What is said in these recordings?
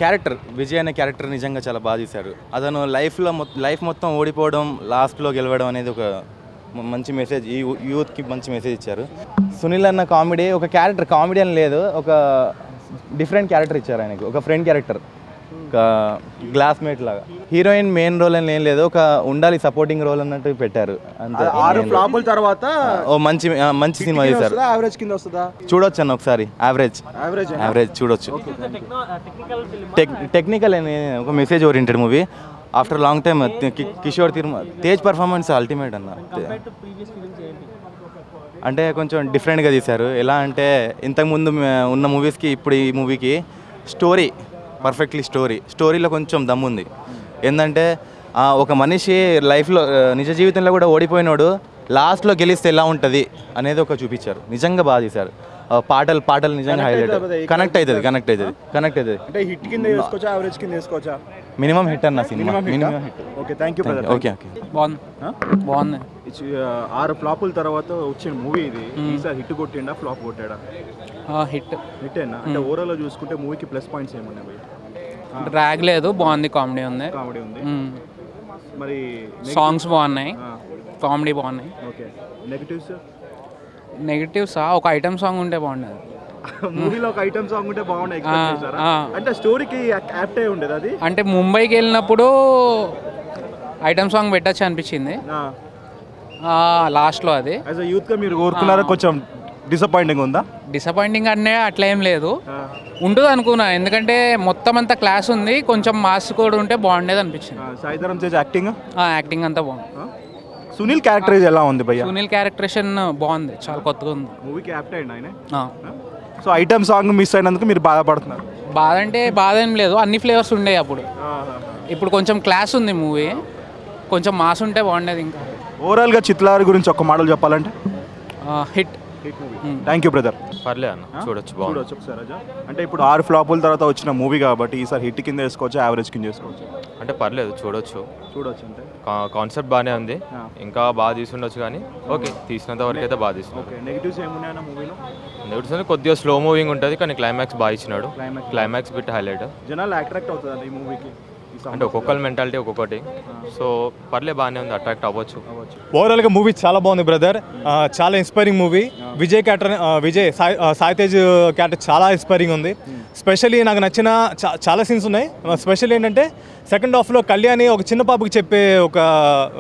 Character Vijay అనే character నిజంగా చాలా బాగా తీశారు. అతను లైఫ్ మొత్తం ఓడిపోవడం, లాస్ట్లో గెలవడం అనేది ఒక మంచి మెసేజ్, ఈ యూత్కి మంచి మెసేజ్ ఇచ్చారు. సునీల్ అన్న కామెడీ, ఒక క్యారెక్టర్ కామెడీ అని లేదు, ఒక డిఫరెంట్ క్యారెక్టర్ ఇచ్చారు ఆయనకు, ఒక ఫ్రెండ్ క్యారెక్టర్, ఒక గ్లాస్మేట్ లాగా. హీరోయిన్ మెయిన్ రోల్ అని ఏం లేదు, ఒక ఉండాలి సపోర్టింగ్ రోల్ అన్నట్టు పెట్టారు అంతే. 6 ఫ్లాపుల తర్వాత ఓ మంచి సినిమా చేశారు. యావరేజ్ కింద వస్తుందా? చూడొచ్చు అన్న ఒకసారి, యావరేజ్ చూడొచ్చు. టెక్నికల్ అని ఒక message oriented movie. After long time Kishore Tej performance ultimate అన్న. అంటే కొంచెం డిఫరెంట్గా తీశారు. ఎలా అంటే ఇంతకుముందు ఉన్న మూవీస్కి ఇప్పుడు ఈ మూవీకి పర్ఫెక్ట్లీ స్టోరీలో కొంచెం దమ్ముంది. ఏంటంటే ఒక మనిషి లైఫ్లో నిజ జీవితంలో కూడా ఓడిపోయినాడు, లాస్ట్లో గెలిస్తే ఎలా ఉంటుంది అనేది ఒక చూపించారు. నిజంగా బాగా తీశారు. పాటలు నిజంగా హైలైట్, కనెక్ట్ అవుతుంది. అంటే హిట్ కింద వేసుకోవచ్చా, యావరేజ్ కింద వేసుకోవచ్చా? మినిమం హిట్ అన్న cinema, minimum hit. Okay, thank you brother. Okay బాగుంది. 6 ఫ్లాపుల తర్వాత వచ్చిన మూవీ ఇది. ఈసారి హిట్ కొట్టిండా, ఫ్లాప్ కొట్టాడా? హిట్ హిట్టేనా? అంటే ఓవరాల్ చూసుకుంటే మూవీకి ప్లస్ పాయింట్స్ ఏమున్నాయి భయ్యా? డ్రాగ్ లేదు, బాగుంది, కామెడీ ఉంది. మరి సాంగ్స్ బాగున్నాయి, కామెడీ బాగున్నాయి. ఓకే, నెగిటివ్స్ ఒక ఐటమ్ సాంగ్ ఉంటే బాగుండేది. మూవీలో ఒక ఐటమ్ సాంగ్ ఉంటే బాగుండే ఎక్స్పెక్ట్ చేశారా? అంటే స్టోరీకి యాప్ట్ అయి ఉండేది అది. అంటే ముంబైకి వెళ్ళినప్పుడు ఐటమ్ సాంగ్ పెట్టచ్చు అనిపించింది లాస్ట్లో. అది యాజ్ అ యూత్ గా మీరు కోరుకున్నారా? కొంచెం డిసప్పాయింటింగ్ ఉందా? డిసప్పాయింటింగ్ అంటే అట్లా ఏం లేదు, ఉంటుంది అనుకున్నా. ఎందుకంటే మొత్తం అంతా క్లాస్ ఉంది, కొంచెం మాస్ కూడా ఉంటే బాగుండేది అనిపించింది. సాయిధరం తేజ్ యాక్టింగ్ అంతా బాగుంది. సునీల్ క్యారెక్టరైజ్ ఎలా ఉంది భయ్యా? సునీల్ క్యారెక్టరేషన్ బాగుంది, చాలా కొత్తగా ఉంది. మూవీకి యాప్ట్ అయ్యింది ఆయన. సో ఐటమ్ సాంగ్ మిస్ అయినందుకు మీరు బాధపడుతున్నారు? బాధ ఏం లేదు, అన్ని ఫ్లేవర్స్ ఉండే అప్పుడు. ఇప్పుడు కొంచెం క్లాస్ ఉంది మూవీ, కొంచెం మాస్ ఉంటే బాగుండేది. ఇంకా ఓవరాల్గా చిత్లారి గురించి ఒక మాటలు చెప్పాలంటే హిట్. Thank you brother. పర్లేదు అన్న, చూడొచ్చు ఒకసారి. అంటే ఇప్పుడు 6 ఫ్లాపుల తర్వాత వచ్చిన మూవీ కాబట్టి ఈసారి హిట్ కింద వేసుకోవచ్చు, యావరేజ్ కింద వేసుకోవచ్చు? అంటే పర్లేదు, చూడొచ్చు. అంటే కాన్సెప్ట్ బాగానే ఉంది, ఇంకా బాగా తీసుండొచ్చు, కానీ ఓకే, తీసినంత వరకు అయితే బాగా తీసుకున్నాం. ఓకే, నెగిటివ్స్ ఏమున్నాయన్న మూవీలో? నెగిటివ్స్ అంటే కొద్దిగా స్లో మూవింగ్ ఉంటుంది, కానీ క్లైమాక్స్ బాగా ఇచ్చినాడు. Climax bit highlight. జనాలు అట్రాక్ట్ అవుతుంది ఈ మూవీకి? అంటే ఒక్కొక్కరి మెంటాలిటీ ఒక్కొక్కటి. సో పర్లే, బాగానే ఉంది, అట్రాక్ట్ అవ్వచ్చు. ఓవరాల్గా మూవీ చాలా బాగుంది బ్రదర్, చాలా inspiring movie. Vijay Sai Tej character చాలా ఇన్స్పైరింగ్ ఉంది. స్పెషల్లీ నాకు నచ్చిన చాలా సీన్స్ ఉన్నాయి. స్పెషల్ ఏంటంటే సెకండ్ హాఫ్లో కళ్యాణి ఒక చిన్న పాపకి చెప్పే ఒక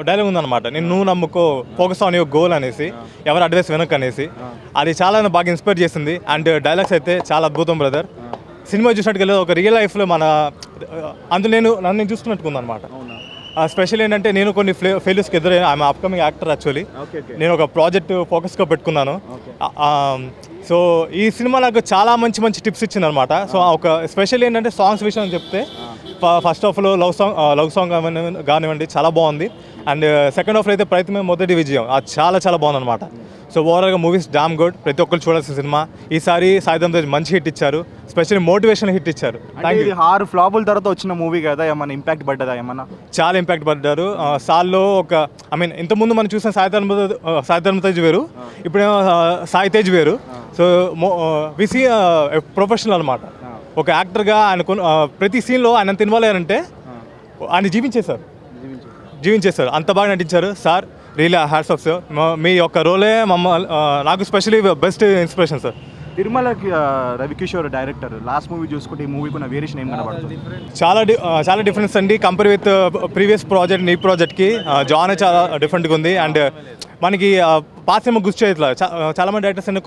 డైలాగ్ ఉందన్నమాట, నువ్వు నమ్ముకో, ఫోకస్ ఆన్ యువర్ గోల్ అనేసి, ఎవరు అడ్వైస్ వెనక్ అనేసి. అది చాలా బాగా ఇన్స్పైర్ చేసింది. అండ్ డైలాగ్స్ అయితే చాలా అద్భుతం బ్రదర్. సినిమా చూసినట్టుగా ఒక రియల్ లైఫ్లో అందులో నన్ను చూసుకున్నట్టుకుందనమాట. స్పెషల్ ఏంటంటే నేను కొన్ని ఫెయిల్యూర్స్కి ఎదురైనా, ఆమె అప్కమింగ్ యాక్టర్ యాక్చువల్లీ. నేను ఒక ప్రాజెక్ట్ ఫోకస్గా పెట్టుకున్నాను. సో ఈ సినిమా నాకు చాలా మంచి టిప్స్ ఇచ్చింది అనమాట. సో ఒక స్పెషల్ ఏంటంటే సాంగ్స్ విషయం చెప్తే, ఫస్ట్ హాఫ్లో లవ్ సాంగ్ కానివ్వండి చాలా బాగుంది. అండ్ సెకండ్ హాఫ్లో అయితే ప్రయత్నమే మొదటి విజయం, అది చాలా బాగుందన్నమాట. సో ఓవరాల్గా మూవీస్ డామ్ గుడ్, ప్రతి ఒక్కరు చూడాల్సిన సినిమా. ఈసారి సాయిధరం తేజ్ మంచి హిట్ ఇచ్చారు, స్పెషల్లీ మోటివేషన్ హిట్ ఇచ్చారు. 6 ఫ్లాపుల తర్వాత వచ్చిన మూవీ కదా, ఏమన్నా ఇంపాక్ట్ పడ్డదా? ఏమన్నా చాలా ఇంపాక్ట్ పడ్డారు. సాల్లో ఒక ఇంతకుముందు మనం చూసిన సాయిధరం తేజ్ వేరు, ఇప్పుడు సాయి తేజ్ వేరు. సో విసి ప్రొఫెషనల్ అనమాట. ఒక యాక్టర్గా ఆయన ప్రతి సీన్లో ఆయన ఎంత ఇన్వాల్వ్ అయ్యారంటే ఆయన జీవించేశారు, అంత బాగా నటించారు sir. Real hats off sir, మీ యొక్క రోలే నాకు స్పెషల్లీ బెస్ట్ ఇన్స్పిరేషన్ సార్. తిరుమలకి రవికిషోర్ డైరెక్టర్, లాస్ట్ మూవీ చూసుకుంటే ఈ మూవీకి ఉన్న వేరియేషన్ ఏం కనబడుతుంది? చాలా డిఫరెన్స్ అండి కంపేర్ విత్ ప్రీవియస్ ప్రాజెక్ట్. ఈ ప్రాజెక్ట్కి జాన్ చాలా డిఫరెంట్గా ఉంది. అండ్ మనకి పాత సినిమా గుర్తు చేయట్లా, చాలా మంది డైరెక్టర్స్ అన్ని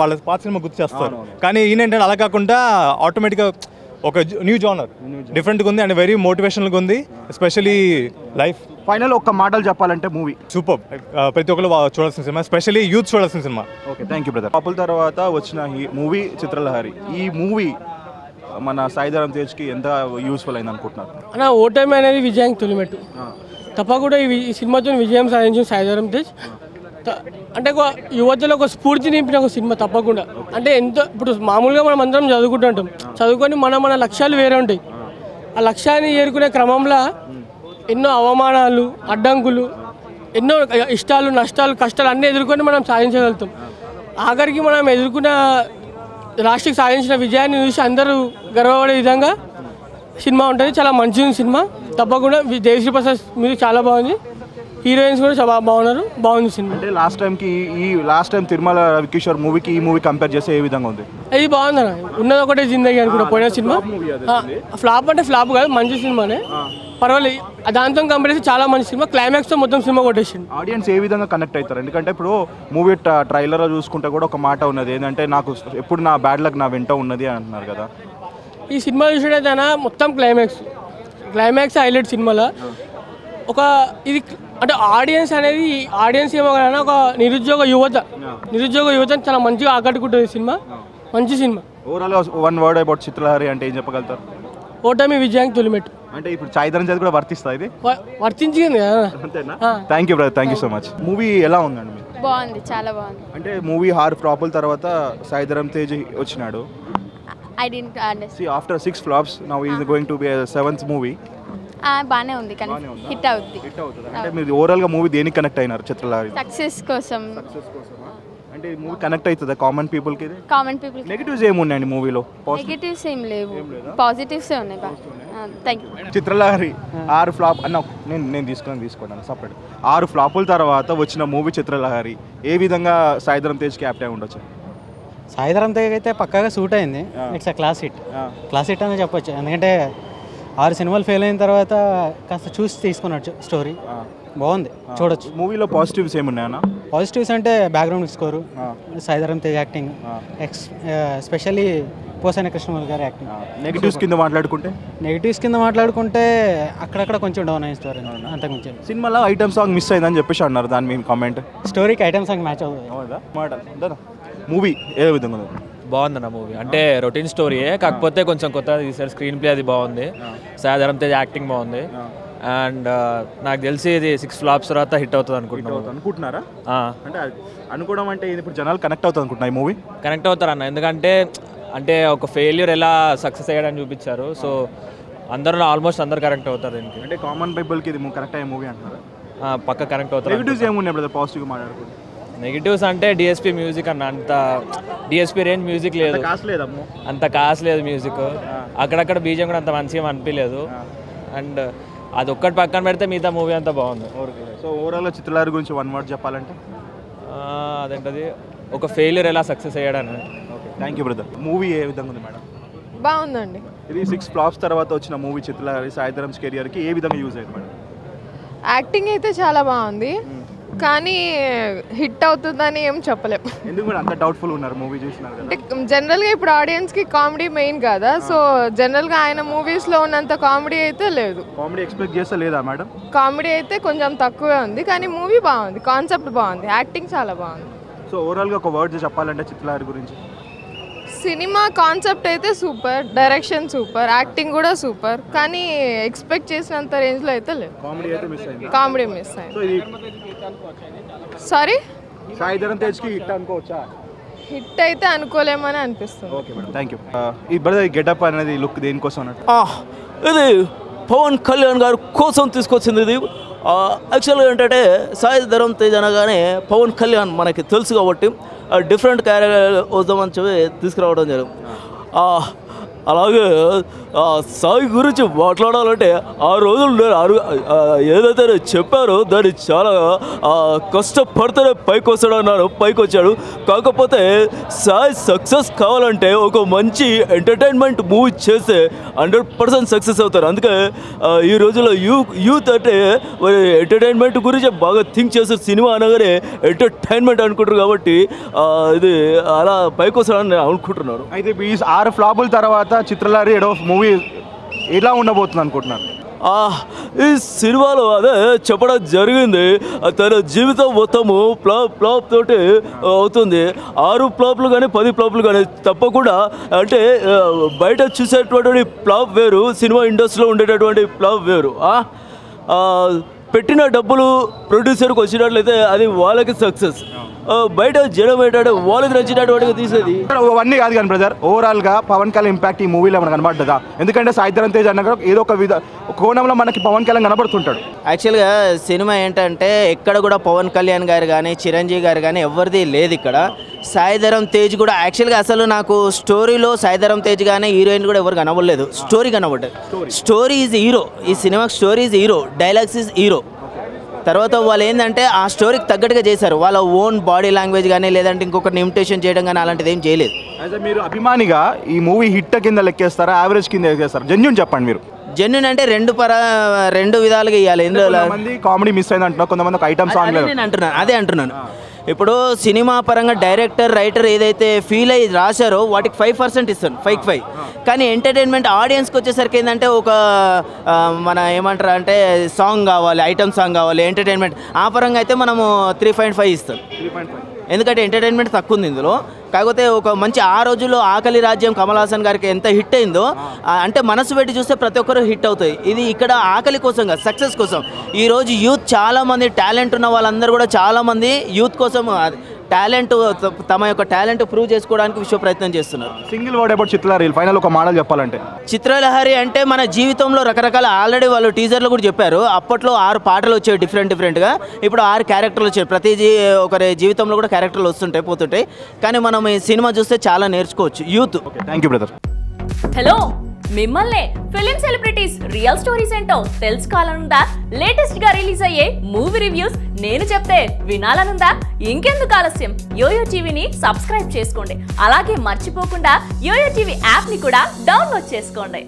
వాళ్ళ పాత సినిమా గుర్తు చేస్తారు, కానీ ఈయనేంటంటే అలా కాకుండా ఆటోమేటిక్గా ఒక న్యూ జానర్, డిఫరెంట్గా ఉంది. అండ్ వెరీ మోటివేషనల్గా ఉంది, ఎస్పెషలీ లైఫ్. ఫైనల్ ఒక్క మాటలు చెప్పాలంటే మూవీ సూపర్, ప్రతి ఒక్కరు చూడాల్సిన సినిమా, ఎస్పెషల్లీ యూత్ చూడాల్సిన cinema. Okay, thank you brother. పాపుల తర్వాత వచ్చిన ఈ మూవీ చిత్రలహరి, ఈ మూవీ మన సాయిధరం తేజ్కి ఎంత యూస్ఫుల్ అయింది అనుకుంటున్నారు? అన్న ఓటమి అనేది విజయానికి తొలిమెట్టు. తప్పకుండా ఈ సినిమాతో విజయం సాధించిన సాయిధరం తేజ్ అంటే ఒక యువతలో ఒక స్ఫూర్తి నింపిన ఒక సినిమా తప్పకుండా. అంటే ఎంతో ఇప్పుడు మామూలుగా మనం అందరం చదువుకుంటుంటాం, చదువుకొని మన లక్ష్యాలు వేరే ఉంటాయి. ఆ లక్ష్యాన్ని చేరుకునే క్రమంలో ఎన్నో అవమానాలు, అడ్డంకులు, ఎన్నో ఇష్టాలు, నష్టాలు, కష్టాలు అన్నీ ఎదుర్కొని మనం సాధించగలుగుతాం. ఆఖరికి మనం ఎదుర్కొన్న లాస్ట్కి సాధించిన విజయాన్ని చూసి అందరూ గర్వపడే విధంగా సినిమా ఉంటుంది, చాలా మంచిగా సినిమా. తప్పకుండా దేవిశ్రీ ప్రసాద్ మ్యూజిక్ చాలా బాగుంది, హీరోయిన్స్ కూడా చాలా బాగున్నారు, బాగుంది సినిమా. అంటే లాస్ట్ టైం తిరుమల రవికిషోర్ మూవీకి ఈ మూవీ కంపేర్ చేస్తే ఏ విధంగా ఉంది? ఇది బాగుంది అన్న, ఉన్నది ఒకటే జిందగీ అనుకుంటా పోయిన సినిమా. ఫ్లాప్ అంటే ఫ్లాప్ కాదు, మంచి సినిమానే, పర్వాలేదు. దాంతో కంపేర్ చేస్తే చాలా మంచి సినిమా. క్లైమాక్స్తో మొత్తం సినిమా కొట్టేసింది. ఆడియన్స్ ఏ విధంగా కనెక్ట్ అవుతారు? ఎందుకంటే ఇప్పుడు మూవీ ట్రైలర్లో చూసుకుంటే కూడా ఒక మాట ఉన్నది ఏంటంటే, నాకు ఎప్పుడు నా బ్యాడ్ లక్ నా వెంట ఉన్నది అంటున్నారు కదా. ఈ సినిమా చూసేటైతే మొత్తం క్లైమాక్స్ హైలైట్ సినిమాలో. ఒక ఇది అంటే ఆడియన్స్ ఏమో కానీ ఒక నిరుద్యోగ యువత చాలా మంచిగా ఆకట్టుకుంటుంది సినిమా, మంచి సినిమా. ఓవరాల్గా వన్ వర్డ్ అబౌట్ చిత్రలహరి అంటే ఏం చెప్పగలుగుతారు? ఓటమి విజయానికి తొలిమెట్టు. అంటే ఇప్పుడు సాయిధరం చదివి కూడా వర్తిస్తా ఇది? వర్తించింది కదా. అంతేనా? Thank you brother, thank you so much. Movie ఎలా ఉందండి? బాగుంది, చాలా బాగుంది. అంటే మూవీ 6 ఫ్లాపుల తర్వాత సాయిధరం తేజ్ వచ్చినాడు. I didn't understand. After 6 flops now he is going to be 7th movie. బాగానే ఉంది కానీ హిట్ అవుద్ది. అంటే మీరు ఓవరాల్గా మూవీ దేనికి కనెక్ట్ అయినారు? చిత్రలహరి సక్సెస్ కోసం. అంటే ఈ మూవీ కనెక్ట్ అవుతుందా కామన్ పీపుల్కి? Common people. నెగిటివ్స్ ఏమున్నాయండి మూవీలో? నెగిటివ్స్ ఏం లేవు, పాజిటివ్స్ ఉన్నాయి. Thank you. చిత్రలహరి 6 ఫ్లాప్ అన్న నేను తీసుకోండి సపరేట్. 6 ఫ్లాపుల తర్వాత వచ్చిన మూవీ చిత్రలహరి ఏ విధంగా సాయిధరం తేజ్ క్యాప్టెన్ ఉండొచ్చు? సాయిధరం తేజ్ అయితే పక్కాగా సూట్ అయింది. ఇట్స్ అ క్లాస్ హిట్ అని చెప్పొచ్చు. ఎందుకంటే 6 సినిమాలు ఫెయిల్ అయిన తర్వాత కాస్త చూసి తీసుకున్నాడు స్టోరీ, బాగుంది, చూడొచ్చు. మూవీలో పాజిటివ్స్ ఏమున్నాయన్నా? పాజిటివ్స్ అంటే background score, Sai Dharam Tej acting, especially Posani Krishnamurthy గారి యాక్టింగ్. నెగిటివ్స్ కింద మాట్లాడుకుంటే అక్కడక్కడ కొంచెం డౌన్ అయిన స్టోరీ, అంతకుమించి. సినిమాలో ఐటమ్ సాంగ్ మిస్ అయిందని చెప్పేసి అన్నారు, దాని మీ కామెంట్? స్టోరీకి ఐటమ్ సాంగ్ మ్యాచ్ అవుతుంది. మూవీ ఏ విధంగా ఉంది? బాగుందన్న మూవీ. అంటే రొటీన్ స్టోరీయే, కాకపోతే కొంచెం కొత్తగా తీశారు. స్క్రీన్ ప్లే అది బాగుంది, సాయిధరం తేజ్ యాక్టింగ్ బాగుంది. అండ్ నాకు తెలిసి ఇది 6 ఫ్లాప్స్ తర్వాత హిట్ అవుతుంది అనుకుంటున్నారా? అంటే అనుకోవడం అంటే ఇప్పుడు జనాలు కనెక్ట్ అవుతుంది అనుకుంటున్నా. ఈ మూవీ కనెక్ట్ అవుతారన్న, ఎందుకంటే అంటే ఒక ఫెయిల్యూర్ ఎలా సక్సెస్ అయ్యాడని చూపించారు. సో ఆల్మోస్ట్ అందరు కనెక్ట్ అవుతారు దీనికి. అంటే కామన్ పీపుల్కి ఇది కరెక్ట్ అయ్యే మూవీ అంటారా? పక్క కనెక్ట్ అవుతారు. నెగిటివ్స్ ఏమున్నాయి బ్రదర్ పాజిటివ్గా మాట్లాడుకుంటే? నెగిటివ్స్ అంటే డిఎస్పీ మ్యూజిక్ అన్న, అంత డిఎస్పీ రేంజ్ మ్యూజిక్ లేదు, అంత కాస్ట్ లేదు మ్యూజిక్. అక్కడక్కడ బీజం కూడా అంత మంచిగా అనిపించలేదు. అండ్ అది ఒక్కటి పక్కన పెడితే మిగతా మూవీ అంతా బాగుంది. సో ఓవరాల్గా చిత్రలహరి గురించి 1 వర్డ్ చెప్పాలంటే అదేంటది, ఒక ఫెయిల్యూర్ ఎలా సక్సెస్ అయ్యాడని. Thank you brother. మూవీ ఏ విధంగా ఉంది మేడం? బాగుందండి. ఇది 6 ఫ్లాప్స్ తర్వాత వచ్చిన మూవీ చిత్రలహరి సాయిధరం కెరియర్కి ఏ విధంగా యూజ్ అయింది మేడం? యాక్టింగ్ అయితే చాలా బాగుంది, కానీ హిట్ అవుతుందని ఏం చెప్పలేము. ఎందుకు అంత డౌట్ఫుల్ ఉన్నారు మూవీ చూసినారు? అంటే జనరల్గా ఇప్పుడు ఆడియన్స్కి కామెడీ మెయిన్ కదా, సో జనరల్గా ఆయన మూవీస్లో ఉన్నంత కామెడీ అయితే లేదు. కామెడీ ఎక్స్పెక్ట్ చేస్తే లేదా మేడం? కామెడీ అయితే కొంచెం తక్కువే ఉంది, కానీ మూవీ బాగుంది, కాన్సెప్ట్ బాగుంది, యాక్టింగ్ చాలా బాగుంది. సో ఓవరాల్గా ఒక వర్డ్ చెప్పాలంటే చిత్రలహరి గురించి? సినిమా కాన్సెప్ట్ అయితే సూపర్, డైరెక్షన్ సూపర్, యాక్టింగ్ కూడా సూపర్, కానీ ఎక్స్పెక్ట్ చేసినంత రేంజ్లో అయితే లేదు. కామెడీ మిస్ అయింది. సారీ, సాయిధరం తేజ్కి హిట్ అనుకోవచ్చా? హిట్ అయితే అనుకోలేమని అనిపిస్తుంది. Okay madam, thank you. ఈ బ్రదర్ గెటప్ అనేది లుక్ దేనికోసం అన్నట్టు? ఇది పవన్ కళ్యాణ్ గారు కోసం తీసుకొచ్చింది. ఇది యాక్చువల్గా ఏంటంటే సాయిధరం తేజ్ అనగానే పవన్ కళ్యాణ్ మనకి తెలుసు కాబట్టి డిఫరెంట్ క్యారెక్టర్ వద్దామని చెప్పి తీసుకురావడం జరిగింది. అలాగే సాయి గురించి మాట్లాడాలంటే ఆ రోజులు నేను ఏదైతే నేను చెప్పారో దాన్ని చాలా కష్టపడితేనే పైకి వస్తాడన్నాను, పైకి వచ్చాడు. కాకపోతే సాయి సక్సెస్ కావాలంటే ఒక మంచి ఎంటర్టైన్మెంట్ మూవీ చేస్తే 100% సక్సెస్ అవుతారు. అందుకే ఈ రోజుల్లో యూత్ అంటే మరి ఎంటర్టైన్మెంట్ గురించి బాగా థింక్ చేస్తారు. సినిమా అనగానే ఎంటర్టైన్మెంట్ అనుకుంటారు కాబట్టి ఇది అలా పైకి వస్తాడని నేను అనుకుంటున్నాను. అయితే ఈ 6 ఫ్లాపుల తర్వాత చిత్రలహరి మూవీ ఎలా ఉండబోతుంది అనుకుంటున్నాను? ఈ సినిమాలో అదే చెప్పడం జరిగింది, తన జీవితం మొత్తము ఫ్లాప్ తోటి అవుతుంది. 6 ఫ్లాప్లు కానీ 10 ఫ్లాప్లు కానీ తప్పకుండా. అంటే బయట చూసేటువంటి ఫ్లాప్ వేరు, సినిమా ఇండస్ట్రీలో ఉండేటటువంటి ఫ్లాప్ వేరు. పెట్టిన డబ్బులు ప్రొడ్యూసర్కి వచ్చినట్లయితే అది వాళ్ళకి సక్సెస్. బయట జనం ఏంటంటే వాళ్ళకి నచ్చినట్టుగా తీసేది. అవన్నీ కాదు కానీ బ్రదర్, ఓవరాల్గా పవన్ కళ్యాణ్ ఇంపాక్ట్ ఈ మూవీలో మనకు కనబడ్డదా? ఎందుకంటే సాయి ధరమ్ తేజ్ అన్న ఏదో ఒక కోణంలో మనకి పవన్ కళ్యాణ్ కనబడుతుంటాడు. యాక్చువల్గా సినిమా ఏంటంటే ఎక్కడ కూడా పవన్ కళ్యాణ్ గారు కానీ చిరంజీవి గారు కానీ ఎవరిది లేదు ఇక్కడ. సాయి ధరమ్ తేజ్ కూడా యాక్చువల్గా అసలు నాకు స్టోరీలో సాయి ధరమ్ తేజ్ కానీ హీరోయిన్ కూడా ఎవరు కనబడలేదు. స్టోరీ కనబడ్డది. Story is hero. ఈ సినిమాకి story is hero, dialogues is hero. తర్వాత వాళ్ళు ఏంటంటే ఆ స్టోరీకి తగ్గట్టుగా చేశారు. వాళ్ళ ఓన్ బాడీ లాంగ్వేజ్ కానీ లేదంటే ఇంకొకరిని ఇమిటేషన్ చేయడం కానీ అలాంటిది ఏం చేయలేదు. అయితే మీరు అభిమానిగా ఈ మూవీ హిట్ కింద లెక్కేస్తారా, యావరేజ్ కింద లెక్కేస్తారా? జెన్యూన్ చెప్పండి మీరు. జెన్యూన్ అంటే రెండు విధాలుగా ఇవ్వాలి. ఇందులో కామెడీ మిస్ అయింది అంటున్నా, కొంతమంది ఐటమ్ సాంగ్ నేను అంటున్నాను, అదే అంటున్నాను. ఇప్పుడు సినిమా పరంగా డైరెక్టర్ రైటర్ ఏదైతే ఫీల్ అయ్యి రాశారో వాటికి 5% ఇస్తాను, 5 కానీ ఎంటర్టైన్మెంట్ ఆడియన్స్కి వచ్చేసరికి ఏంటంటే ఒక మన ఏమంటారు అంటే సాంగ్ కావాలి, ఐటమ్ సాంగ్ కావాలి, ఎంటర్టైన్మెంట్ ఆ పరంగా అయితే మనము 3.5 ఇస్తాం. ఎందుకంటే ఎంటర్టైన్మెంట్ తక్కువ ఉంది ఇందులో. కాకపోతే ఒక మంచి ఆ రోజుల్లో ఆకలి రాజ్యం కమల్ హాసన్ గారికి ఎంత హిట్ అయిందో అంటే మనసు పెట్టి చూస్తే ప్రతి ఒక్కరు హిట్ అవుతాయి. ఇది ఇక్కడ ఆకలి కోసం కాదు, సక్సెస్ కోసం. ఈరోజు యూత్ చాలామంది టాలెంట్ ఉన్న వాళ్ళందరూ కూడా చాలామంది యూత్ కోసం టాలెంట్ తమ యొక్క టాలెంట్ ప్రూవ్ చేసుకోవడానికి విశ్వ ప్రయత్నం చేస్తున్నారు. Single word about Chitralahari final ఒక మోడల్ చెప్పాలంటే? చిత్రలహరి అంటే మన జీవితంలో రకరకాల ఆల్రెడీ వాళ్ళు టీజర్లో కూడా చెప్పారు. అప్పట్లో 6 పాటలు వచ్చాయి డిఫరెంట్గా. ఇప్పుడు 6 క్యారెక్టర్లు వచ్చాయి. ప్రతి ఒకరి జీవితంలో కూడా క్యారెక్టర్లు వస్తుంటాయి పోతుంటాయి. కానీ మనం ఈ సినిమా చూస్తే చాలా నేర్చుకోవచ్చు youth. Thank you brother. Hello, మిమ్మల్నే ఫిలిం సెలబ్రిటీస్ రియల్ స్టోరీస్ ఏంటో తెలుసుకోవాలనుందా? లేటెస్ట్ గా రిలీజ్ అయ్యే మూవీ రివ్యూస్ నేను చెప్తే వినాలనుందా? ఇంకెందుకు ఆలస్యం, యోయో టీవీని సబ్స్క్రైబ్ చేసుకోండి. అలాగే మర్చిపోకుండా యోయో టీవీ యాప్ ని కూడా డౌన్లోడ్ చేసుకోండి.